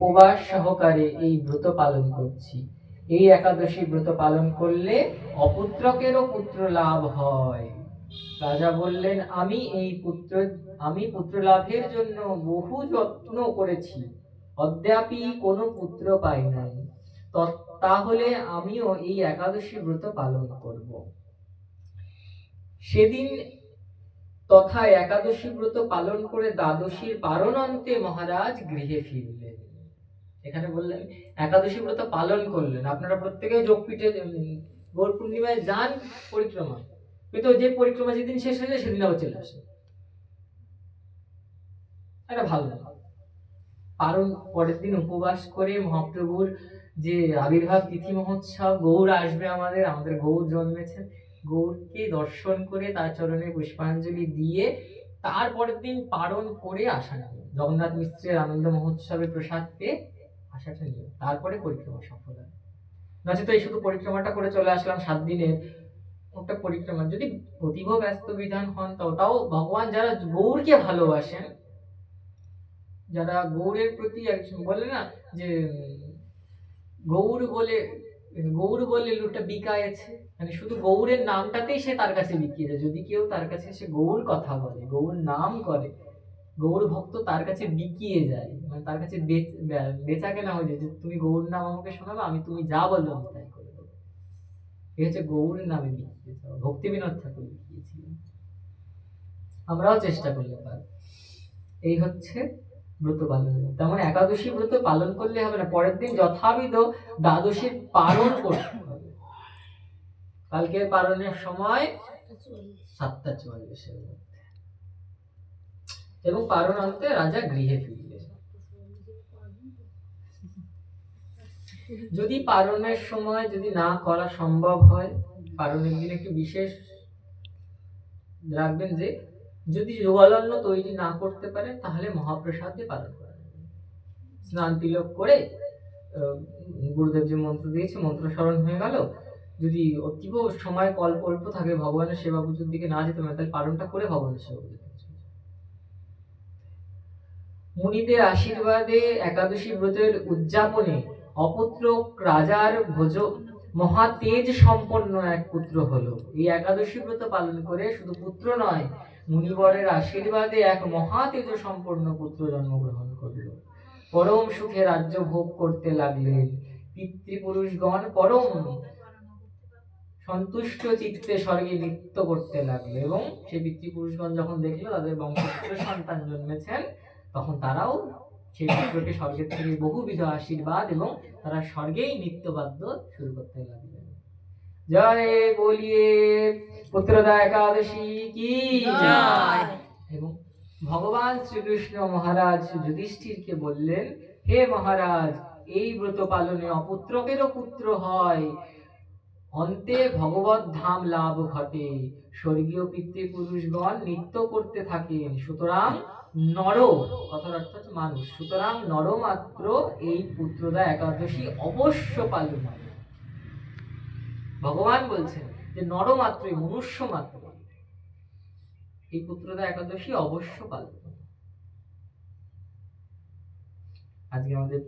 উপবাস সহকারে এই ব্রত পালন করছি। এই একাদশী ব্রত পালন করলে অপুত্রকেরও পুত্র লাভ হয়। রাজা বললেন, আমি পুত্র লাভের জন্য বহু যত্ন করেছি, অদ্যাপি কোনো পুত্র পাই নাই। তাহলে আমিও এই একাদশী ব্রত পালন করব। সেদিন তথা একাদশী ব্রত পালন করে দ্বাদশীর পারণান্তে মহারাজ গৃহে ফিরলেন। এখানে বললেন একাদশী ব্রত পালন করলেন। আপনারা প্রত্যেকে যোগপীঠে গৌর পূর্ণিমায় যান পরিক্রমা, কিন্তু যে পরিক্রমা যেদিন শেষ হয়ে যায় সেদিন আবার চলে আসে, এটা ভালো না। পালন পরের দিন উপবাস করে মহাপ্রভুর যে আবির্ভাব তিথি মহোৎসব, গৌর আসবে, আমাদের গৌর জন্মেছেন, গৌরকে দর্শন করে তার চরণে পুষ্পাঞ্জলি দিয়ে তারপরের দিন পালন করে আসা যাবে। জগন্নাথ মিশ্রের আনন্দ মহোৎসবে প্রসাদ পেয়ে আসাটা নিয়ে তারপরে পরিক্রমা সফল হয়। নচেত এই শুধু পরিক্রমাটা করে চলে আসলাম 7 দিনের একটা পরিক্রমা, যদি অতীব ব্যস্ত বিধান হন তাও ভগবান যারা গৌরকে ভালোবাসেন, যারা গৌরের প্রতি বলে না যে গৌর বলে লোটা বিকায়েছে, মানে শুধু গৌরের নামটাতেই সে তার কাছে বিকিয়ে যায়। যদি কেউ তার কাছে সে গৌর কথা বলে, গৌর নাম করে, গৌর ভক্ত তার কাছে বিকিয়ে যায়, মানে তার কাছে বেচা কেনা হয়ে যায় যে তুমি গৌর নাম আমাকে শোনাবে, তুমি যা বলবে আমি তাই করে দেবো। এই হচ্ছে গৌর নামে বিকিয়ে যাওয়া। ভক্তি বিনোদ ঠাকুর বিকিয়েছিলেন, আমরাও চেষ্টা করলে পারি। এই হচ্ছে ব্রত পালন। তেমন একাদশী ব্রত পালন করলে হবে না, পরের দিন যথাবিধ দ্বাদশীর পালন করতে হবে। কালকে পালনের সময় 7:44 মধ্যে, এবং পালন অন্তে রাজা গৃহে ফিরলেন। যদি পালনের সময় যদি না করা সম্ভব হয়, পালনের দিন একটু বিশেষ রাখবেন যে যদি যোগালন্ন তৈরি না করতে পারে তাহলে মহাপ্রসাদ দিয়ে পালন করা যাবে। স্নান তিলক করে গুরুদেব যে মন্ত্র দিয়েছে মন্ত্র স্মরণ হয়ে গেল, যদি অতীব সময় অল্প থাকে ভগবানের সেবা পুজোর দিকে না যেতে পারে, তাহলে পালনটা করে ভগবানের সেবা পুজো। মুনিদের আশীর্বাদে একাদশী ব্রতের উদযাপনে অপুত্র রাজার ভোজ মহা তেজ সম্পন্ন এক পুত্র হলো। এই একাদশী ব্রত পালন করে শুধু পুত্র নয়, মুনিবরের আশীর্বাদে এক মহা তেজ সম্পন্ন পুত্র জন্মগ্রহণ করল। পরম সুখে রাজ্য ভোগ করতে লাগলেন। পিতৃপুরুষগণ পরম সন্তুষ্ট চিত্তে স্বর্গে নৃত্য করতে লাগলো, এবং সেই পিতৃপুরুষগণ যখন দেখলো তাদের বংশোত্তর সন্তান জন্মেছেন, তখন তারাও সেই পুত্রকে স্বর্গের থেকে বহুবিধ আশীর্বাদ এবং তারা স্বর্গেই নৃত্যবাদ্য শুরু করতে লাগলেন। জয় বলিয়ে পুত্রদা একাদশী কি জয়। এবং ভগবান শ্রীকৃষ্ণ মহারাজ যুধিষ্ঠিরকে বললেন, হে মহারাজ, এই ব্রত পালনে অপুত্রকেরও পুত্র হয়, অন্তে ভগবত ধাম লাভ ঘটে, স্বর্গীয় পিতৃপুরুষগণ নৃত্য করতে থাকেন। সুতরাং নর, কথার অর্থ হচ্ছে মানুষ, সুতরাং নরমাত্র এই পুত্রদা একাদশী অবশ্য পালন হবে। ভগবান বলছেন যে নরমাত্রই, মনুষ্য মাত্র এই পুত্রদা একাদশী অবশ্য পালন হবে। আজকে আমাদের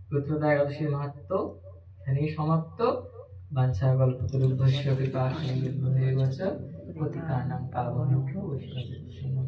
পুত্রদা একাদশীর মাহাত্ম্য এখানেই সমাপ্ত। বাঞ্ছাকল্পতরুভ্যশ্চ কৃপা সিন্ধুভ্যেব চ পতিতানাং পাবনেভ্যো বৈষ্ণবেভ্যো